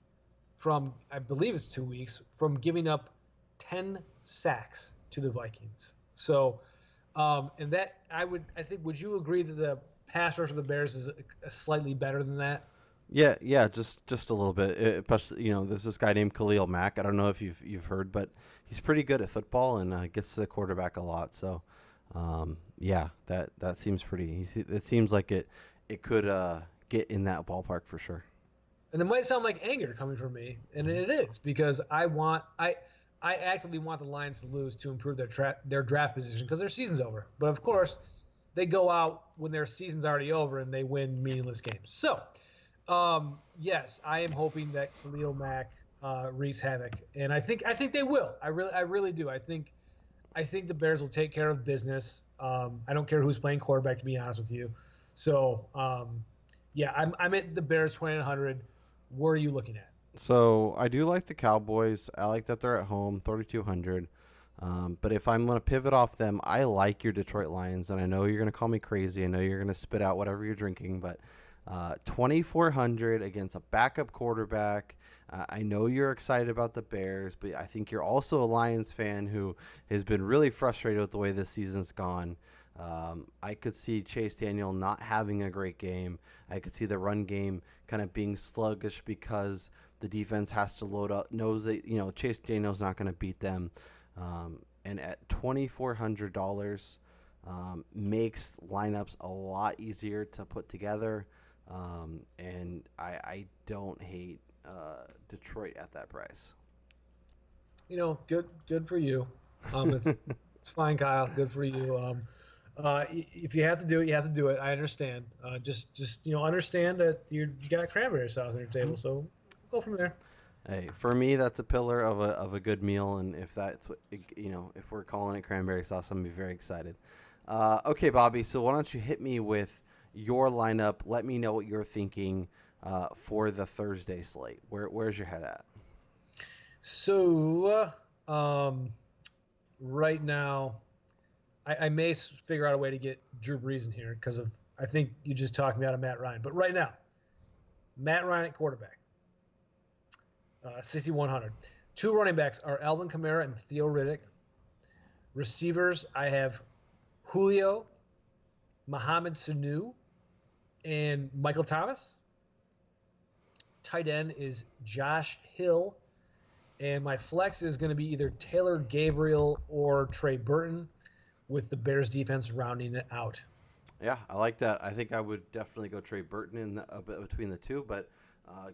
from, I believe it's 2 weeks from giving up 10 sacks to the Vikings. So, and that I think, would you agree that the pass rush of the Bears is slightly better than that? Yeah, just a little bit. Especially, there's this guy named Khalil Mack. I don't know if you've heard, but he's pretty good at football and gets to the quarterback a lot. So, yeah, that seems pretty. It seems like it could get in that ballpark for sure. And it might sound like anger coming from me, and it is, because I actively want the Lions to lose to improve their draft position because their season's over. But of course, they go out when their season's already over and they win meaningless games. So, yes, I am hoping that Khalil Mack wreaks havoc, and I think they will. I really do. I think the Bears will take care of business. I don't care who's playing quarterback, to be honest with you. So, yeah, I'm at the Bears 2,900. Where are you looking at? So I do like the Cowboys. I like that they're at home, 3,200. But if I'm going to pivot off them, I like your Detroit Lions, and I know you're going to call me crazy. I know you're going to spit out whatever you're drinking, but 2,400 against a backup quarterback. I know you're excited about the Bears, but I think you're also a Lions fan who has been really frustrated with the way this season's gone. I could see Chase Daniel not having a great game. I could see the run game kind of being sluggish because the defense has to load up, knows that Chase Daniel's not going to beat them. And at $2,400, makes lineups a lot easier to put together. And I don't hate Detroit at that price. Good for you. It's fine, Kyle. Good for you. If you have to do it, you have to do it. I understand. Just understand that you got cranberry sauce on your table, so go from there. Hey, for me, that's a pillar of a good meal, and if that's if we're calling it cranberry sauce, I'm gonna be very excited. Okay, Bobby. So why don't you hit me with your lineup? Let me know what you're thinking for the Thursday slate. Where's your head at? So right now, I may figure out a way to get Drew Brees in here because I think you just talked me out of Matt Ryan. But right now, Matt Ryan at quarterback, 6,100. Two running backs are Alvin Kamara and Theo Riddick. Receivers, I have Julio, Mohamed Sanu, and Michael Thomas. Tight end is Josh Hill. And my flex is going to be either Taylor Gabriel or Trey Burton, with the Bears defense rounding it out. Yeah, I like that. I think I would definitely go Trey Burton in between the two, but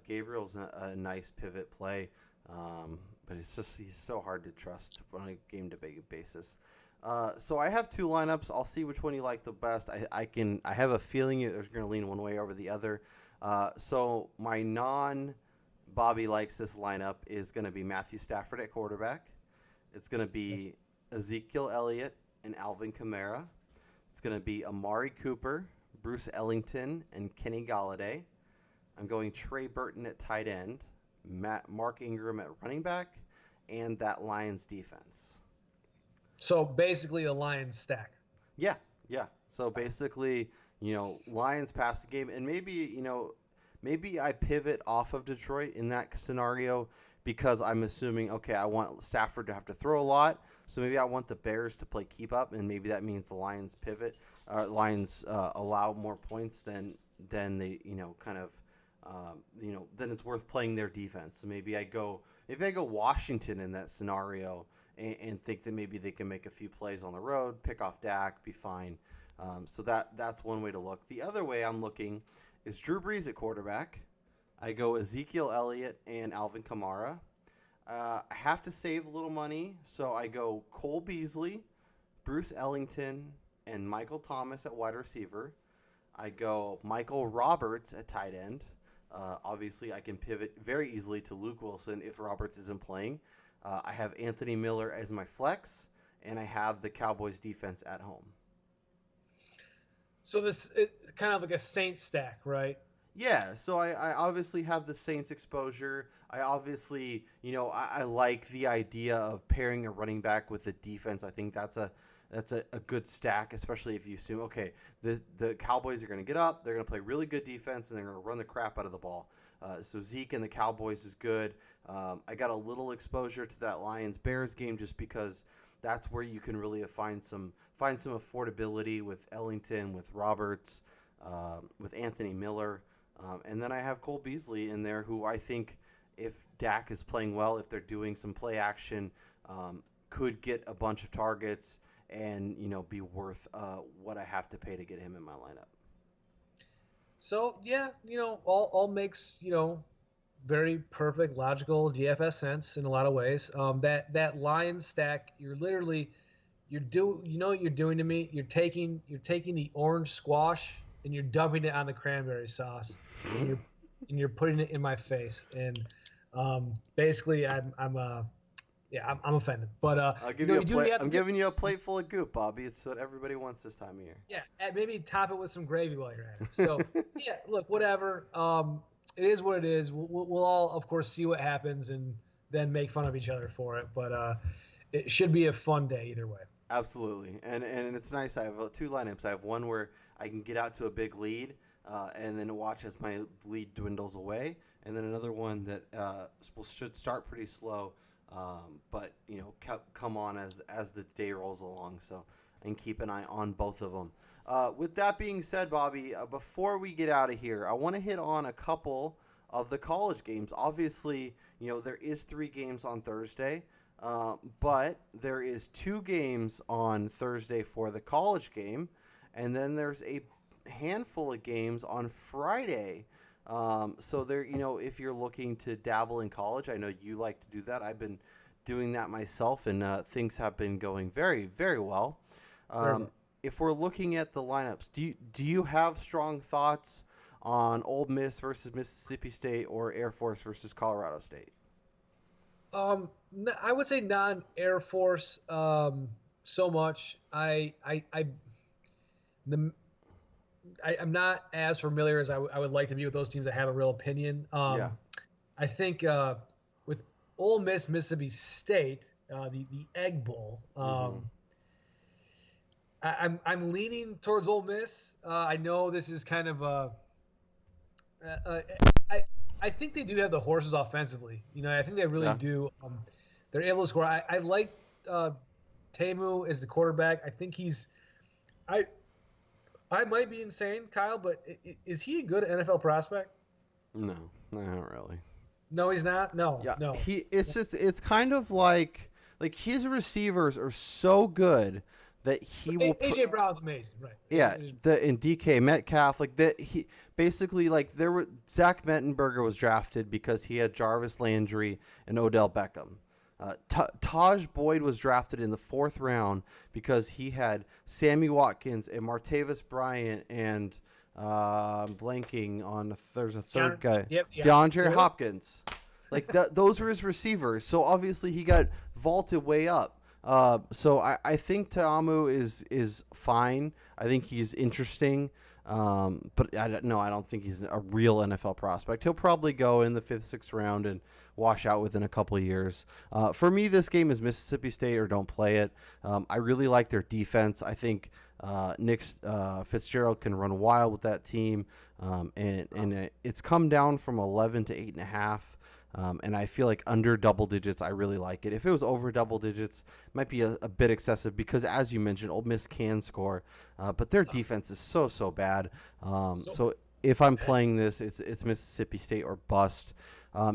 Gabriel's a nice pivot play. But he's so hard to trust on a game-to-game basis. So I have two lineups. I'll see which one you like the best. I have a feeling you're going to lean one way over the other. So my Bobby likes this lineup is going to be Matthew Stafford at quarterback. It's going to be Ezekiel Elliott and Alvin Kamara. It's going to be Amari Cooper, Bruce Ellington, and Kenny Galladay. I'm going Trey Burton at tight end, Mark Ingram at running back, and that Lions defense. So basically a Lions stack. Yeah. So basically, Lions pass the game, and maybe I pivot off of Detroit in that scenario because I'm assuming, okay, I want Stafford to have to throw a lot, so maybe I want the Bears to play keep up, and maybe that means the Lions pivot, Lions allow more points than they, then it's worth playing their defense. So maybe I go Washington in that scenario and think that maybe they can make a few plays on the road, pick off Dak, be fine. So that's one way to look. The other way I'm looking is Drew Brees at quarterback. I go Ezekiel Elliott and Alvin Kamara. I have to save a little money, so I go Cole Beasley, Bruce Ellington, and Michael Thomas at wide receiver. I go Michael Roberts at tight end. Obviously, I can pivot very easily to Luke Wilson if Roberts isn't playing. I have Anthony Miller as my flex, and I have the Cowboys defense at home. So this is kind of like a Saints stack, right? Yeah, so I obviously have the Saints exposure. I obviously, I like the idea of pairing a running back with the defense. I think that's a good stack, especially if you assume, okay, the Cowboys are going to get up, they're going to play really good defense, and they're going to run the crap out of the ball. So Zeke and the Cowboys is good. I got a little exposure to that Lions-Bears game just because that's where you can really find some affordability with Ellington, with Roberts, with Anthony Miller. And then I have Cole Beasley in there, who I think if Dak is playing well, if they're doing some play action, could get a bunch of targets and, be worth what I have to pay to get him in my lineup. So, yeah, all makes, very perfect, logical DFS sense in a lot of ways. That Lions stack, you're doing what you're doing to me? You're taking the orange squash and you're dumping it on the cranberry sauce, and you're putting it in my face. And basically, I'm offended. But I'm giving you a plate full of goop, Bobby. It's what everybody wants this time of year. Yeah, and maybe top it with some gravy while you're at it. So yeah, look, whatever. It is what it is. We'll all, of course, see what happens and then make fun of each other for it. But it should be a fun day either way. Absolutely, and it's nice. I have two lineups. I have one where I can get out to a big lead, and then watch as my lead dwindles away, and then another one that should start pretty slow, but come on as the day rolls along. So and keep an eye on both of them. With that being said, Bobby, before we get out of here, I want to hit on a couple of the college games. Obviously, there is 3 games on Thursday. But there is 2 games on Thursday for the college game, and then there's a handful of games on Friday. So there, if you're looking to dabble in college, I know you like to do that. I've been doing that myself, and things have been going very, very well. If we're looking at the lineups, do you have strong thoughts on Ole Miss versus Mississippi State or Air Force versus Colorado State? I would say non-Air Force so much. I'm not as familiar as I would like to be with those teams that have a real opinion. Yeah. I think with Ole Miss, Mississippi State, the Egg Bowl. I'm leaning towards Ole Miss. I know this is kind of I think they do have the horses offensively. I think they really do. They're able to score. I like Tamu as the quarterback. I think I might be insane, Kyle, but is he a good NFL prospect? No, not really. No, he's not. No, yeah, no. It's kind of like his receivers are so good that he will. AJ Brown's amazing, right? Yeah, and DK Metcalf, he basically Zach Mettenberger was drafted because he had Jarvis Landry and Odell Beckham. Taj Boyd was drafted in the 4th round because he had Sammy Watkins and Martavis Bryant and blanking on there's a third guy, DeAndre Hopkins. Those were his receivers. So obviously he got vaulted way up. So I think Ta'amu is fine. I think he's interesting. But I don't think he's a real NFL prospect. He'll probably go in the 5th, 6th round and wash out within a couple of years. For me, this game is Mississippi State or don't play it. I really like their defense. I think Nick Fitzgerald can run wild with that team. And it's come down from 11 to 8.5. And I feel like under double digits, I really like it. If it was over double digits, it might be a bit excessive because, as you mentioned, Ole Miss can score, but their defense is so bad. So if I'm playing this, it's Mississippi State or bust.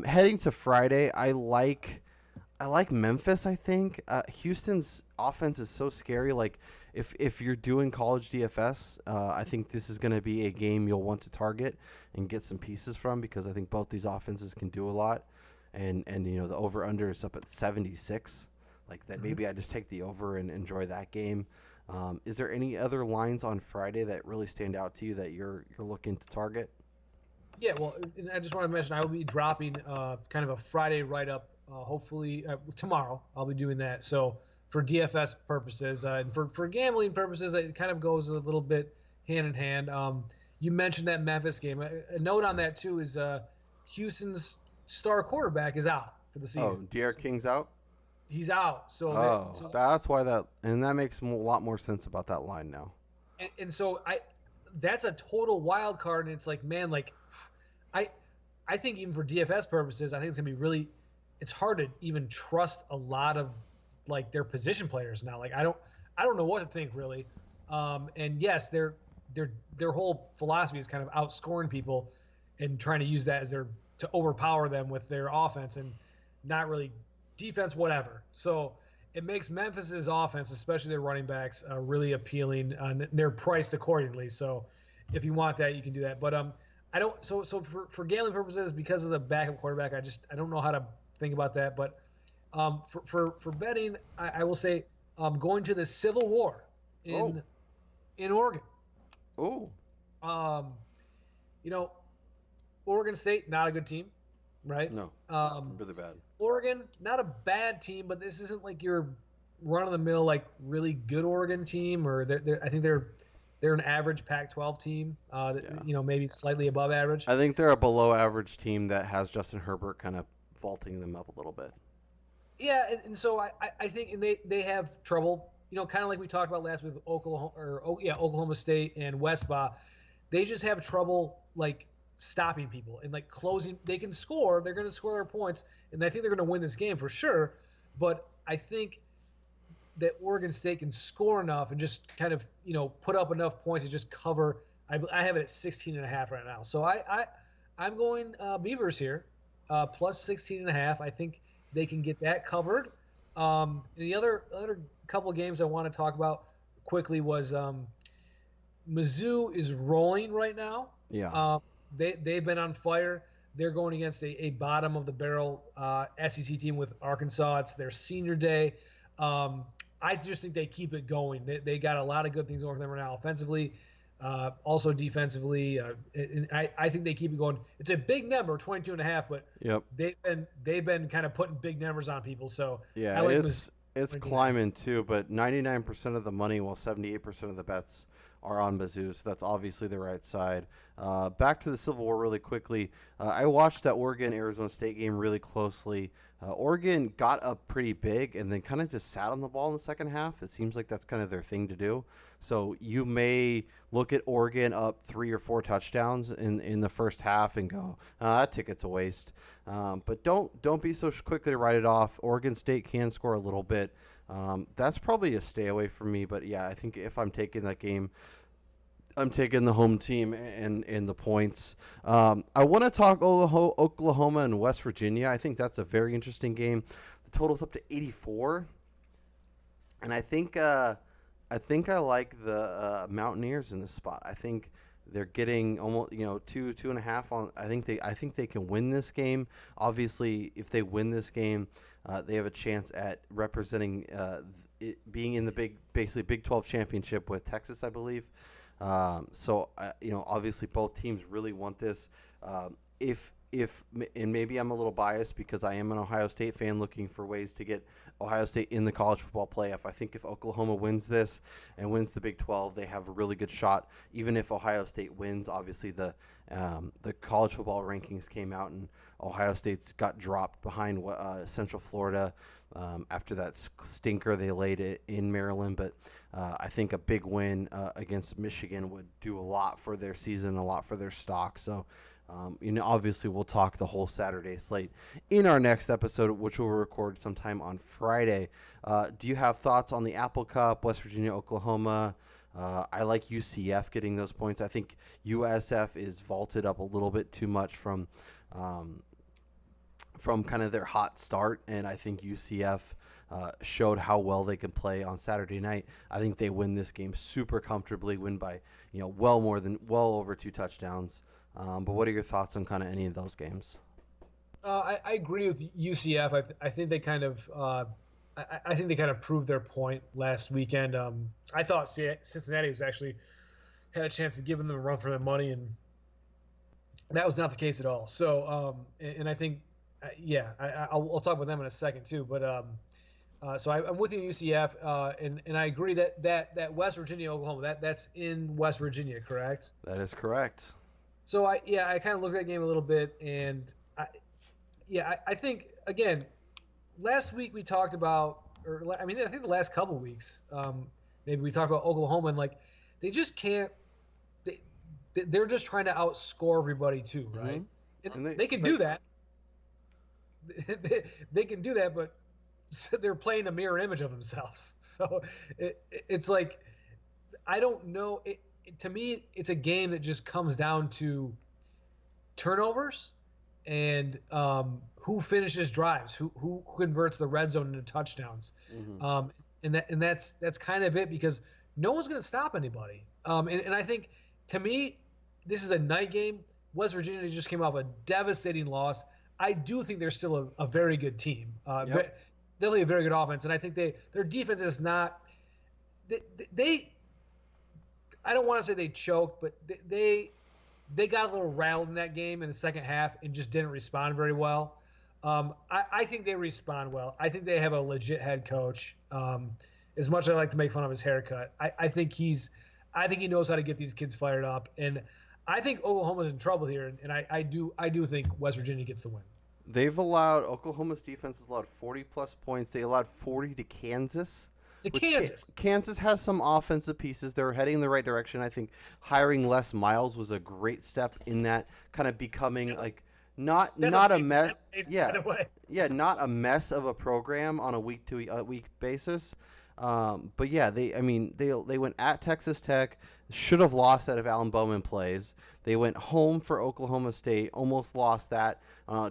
Heading to Friday, I like Memphis. I think Houston's offense is so scary. If you're doing college DFS, I think this is going to be a game you'll want to target and get some pieces from because I think both these offenses can do a lot. And the over-under is up at 76. Maybe I just take the over and enjoy that game. Is there any other lines on Friday that really stand out to you that you're looking to target? Yeah, well, and I just want to mention I will be dropping kind of a Friday write-up hopefully tomorrow. I'll be doing that. So for DFS purposes and for gambling purposes, it kind of goes a little bit hand in hand. You mentioned that Memphis game. A note on that, too, is Houston's star quarterback is out for the season. Oh, De'Aaron King's out? He's out. So that's why that makes a lot more sense about that line now. And so that's a total wild card, and it's I think even for DFS purposes, I think it's gonna be really. It's hard to even trust a lot of their position players now. I don't know what to think really. And yes, their whole philosophy is kind of outscoring people and trying to use that as to overpower them with their offense and not really defense, whatever. So it makes Memphis's offense, especially their running backs, really appealing. And they're priced accordingly. So if you want that, you can do that. But I don't. So for gambling purposes, because of the backup quarterback, I don't know how to think about that. But for betting, I will say going to the Civil War in Oregon. Oh. Oregon State, not a good team, right? No. Really bad. Oregon, not a bad team, but this isn't like your run-of-the-mill, really good Oregon team, or I think they're an average Pac-12 team, maybe slightly above average. I think they're a below-average team that has Justin Herbert kind of vaulting them up a little bit. Yeah, and so I think and they have trouble, kind of like we talked about last week with Oklahoma State and Westbah. They just have trouble like stopping people and like closing. They can score, they're going to score their points, and I think they're going to win this game for sure. But I think that Oregon State can score enough and just kind of put up enough points to just cover. I have it at 16.5 right now, so I'm going Beavers here, plus 16.5. I think they can get that covered. And the other couple of games I want to talk about quickly was Mizzou is rolling right now. Yeah. They've been on fire. They're going against a bottom of the barrel SEC team with Arkansas. It's their senior day. I just think they keep it going. They got a lot of good things going for them right now offensively, also defensively. And I think they keep it going. It's a big number, 22.5, but Yep. they've been kind of putting big numbers on people. So Yeah, I like it's climbing too, but 99% of the money, while 78% of the bets are on Mizzou, so that's obviously the right side. Back to the Civil War really quickly. I watched that Oregon-Arizona State game really closely. Oregon got up pretty big and then kind of just sat on the ball in the second half. It seems like that's kind of their thing to do. So you may look at Oregon up 3 or 4 touchdowns in the first half and go, that ticket's a waste. But don't be so quick to write it off. Oregon State can score a little bit. That's probably a stay away from me. But yeah, I think if I'm taking that game, I'm taking the home team and the points. I want to talk Oklahoma and West Virginia. I think that's a very interesting game. The total's up to 84, and I think I like the Mountaineers in this spot. I think they're getting almost 2.5 on. I think they can win this game. Obviously, if they win this game, they have a chance at representing being in the basically Big 12 championship with Texas, I believe. So obviously both teams really want this. And maybe I'm a little biased because I am an Ohio State fan looking for ways to get Ohio State in the college football playoff. I think if Oklahoma wins this and wins the Big 12, they have a really good shot. Even if Ohio State wins, obviously the college football rankings came out and Ohio State's got dropped behind Central Florida after that stinker they laid it in Maryland. But I think a big win against Michigan would do a lot for their season, a lot for their stock. So obviously we'll talk the whole Saturday slate in our next episode, which we'll record sometime on Friday. Do you have thoughts on the Apple Cup, West Virginia, Oklahoma? I like UCF getting those points. I think USF is vaulted up a little bit too much from kind of their hot start, and I think UCF showed how well they can play on Saturday night. I think they win this game super comfortably, win by well over 2 touchdowns. But what are your thoughts on kind of any of those games? I agree with UCF. I think they kind of I think they kind of proved their point last weekend. I thought Cincinnati was actually had a chance of giving them a run for their money, and that was not the case at all. So and I think I'll talk about them in a second too. But so I'm with you, UCF, and I agree that West Virginia, Oklahoma, that's in West Virginia, correct? That is correct. So I kind of looked at that game a little bit, and I think again, last week we talked about, I think the last couple weeks, maybe we talked about Oklahoma, and like they just can't. They're just trying to outscore everybody too, right? Mm-hmm. And they can do that. They can do that, but they're playing a mirror image of themselves. So it's like I don't know. To me, it's a game that just comes down to turnovers and who finishes drives, who converts the red zone into touchdowns, Mm-hmm. and that's kind of it because no one's going to stop anybody. And I think to me, this is a night game. West Virginia just came off a devastating loss. I do think they're still a very good team. Yep. Definitely a very good offense, and I think their defense is not. They I don't want to say they choked, but they got a little rattled in that game in the second half and just didn't respond very well. I think they respond well. I think they have a legit head coach. As much as I like to make fun of his haircut, I think he knows how to get these kids fired up, and I think Oklahoma's in trouble here, and I do think West Virginia gets the win. They've allowed Oklahoma's defense has allowed 40 plus points. They allowed 40 to Kansas, To which Kansas. Kansas has some offensive pieces. They're heading in the right direction. I think hiring Les Miles was a great step in that, kind of becoming like That's not a amazing. mess. That's amazing, by Yeah, the way. yeah, not a mess of a program on a week to week basis. But yeah, they went at Texas Tech, should have lost that if Alan Bowman plays. They went home for Oklahoma State, almost lost that.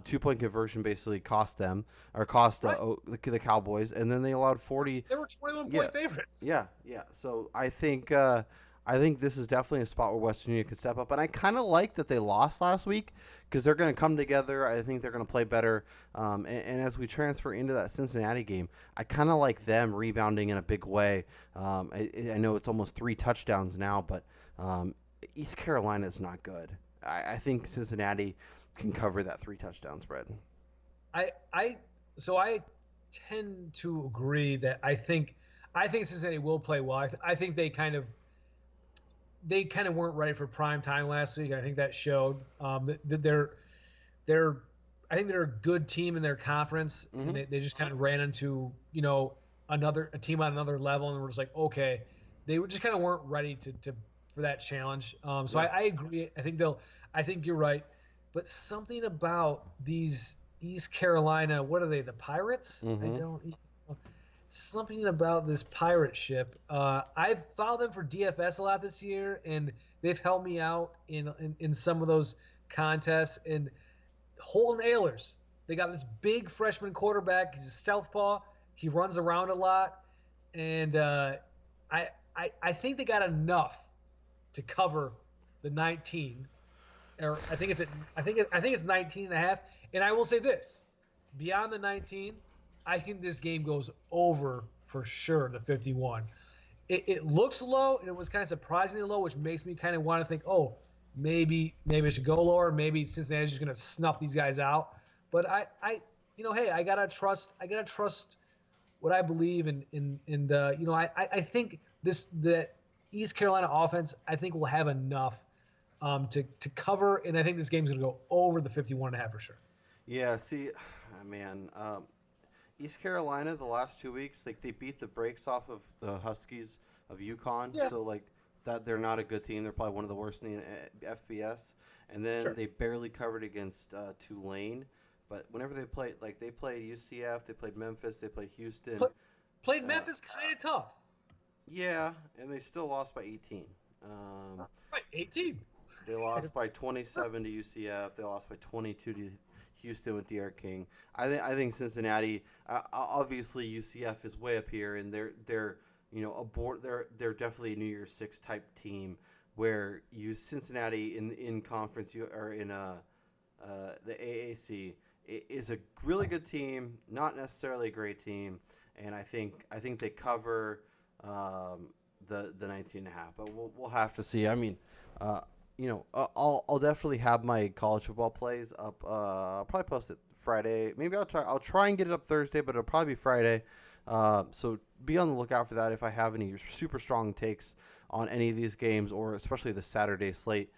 2 point conversion basically cost them or cost Right. the Cowboys, and then they allowed 40. They were 21 Yeah, point favorites. yeah. So I think this is definitely a spot where West Virginia could step up, and I kind of like that they lost last week because they're going to come together. I think they're going to play better. And as we transfer into that Cincinnati game, I kind of like them rebounding in a big way. I know it's almost 3 touchdowns now, but East Carolina is not good. I think Cincinnati can cover that 3 touchdown spread. I so I tend to agree that I think Cincinnati will play well. I think they kind of weren't ready for prime time last week. And I think that showed that they're I think they're a good team in their conference, Mm-hmm. and they just kind of ran into a team on another level, and we're just like, okay, they were just kind of weren't ready to for that challenge. So Yeah. I agree. I think you're right, but something about these East Carolina, what are they? The Pirates? I Mm-hmm. don't. Something about this pirate ship. I've followed them for DFS a lot this year, and they've helped me out in some of those contests. And Holton Ahlers, they got this big freshman quarterback. He's a southpaw. He runs around a lot, and I think they got enough to cover the 19, or I think it's 19 and a half. And I will say this, beyond the 19, I think this game goes over for sure the 51. It looks low, and it was kind of surprisingly low, which makes me kind of want to think, oh, maybe I should go lower. Maybe Cincinnati's just going to snuff these guys out. But hey, I gotta trust what I believe in. And I think the East Carolina offense, I think, will have enough to cover, and I think this game's going to go over the 51.5 for sure. Yeah. See, man. East Carolina the last 2 weeks, like they beat the brakes off of the Huskies of UConn. Yeah, So like that, they're not a good team. They're probably one of the worst in the FBS. And then sure. they barely covered against Tulane. But whenever they played UCF, they played Memphis, they played Houston. Played Uh, Memphis kind of tough. yeah, and they still lost by 18. Right, 18. They lost by 27 to UCF. They lost by 22 to Houston with Derek King. I think Cincinnati. Obviously, UCF is way up here, and they're aboard. They're definitely a New Year's Six type team where Cincinnati in conference you are in the AAC is a really good team, not necessarily a great team, and I think they cover the 19 and a half. But we'll have to see. I mean. I'll definitely have my college football plays up. I'll probably post it Friday. Maybe I'll try and get it up Thursday, but it'll probably be Friday. So be on the lookout for that if I have any super strong takes on any of these games, or especially the Saturday slate,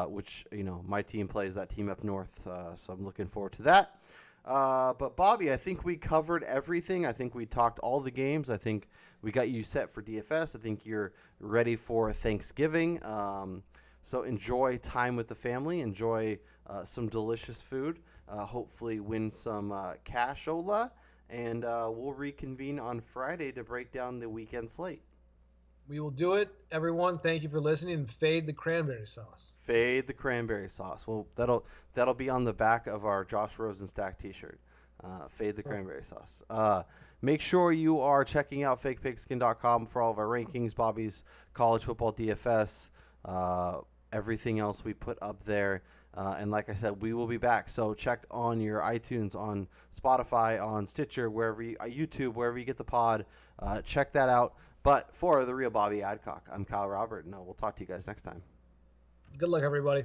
which my team plays that team up north. So I'm looking forward to that. But Bobby, I think we covered everything. I think we talked all the games. I think we got you set for DFS. I think you're ready for Thanksgiving. So enjoy time with the family. Enjoy some delicious food. Hopefully win some cashola. And we'll reconvene on Friday to break down the weekend slate. We will do it, everyone. Thank you for listening, and fade the cranberry sauce. Fade the cranberry sauce. Well, that'll be on the back of our Josh Rosenstack T-shirt. Fade the cranberry sauce. Make sure you are checking out fakepigskin.com for all of our rankings, Bobby's college football DFS, everything else we put up there. And like I said, we will be back. So check on your iTunes, on Spotify, on Stitcher, YouTube, wherever you get the pod. Check that out. But for the real Bobby Adcock, I'm Kyle Robert, and we'll talk to you guys next time. Good luck, everybody.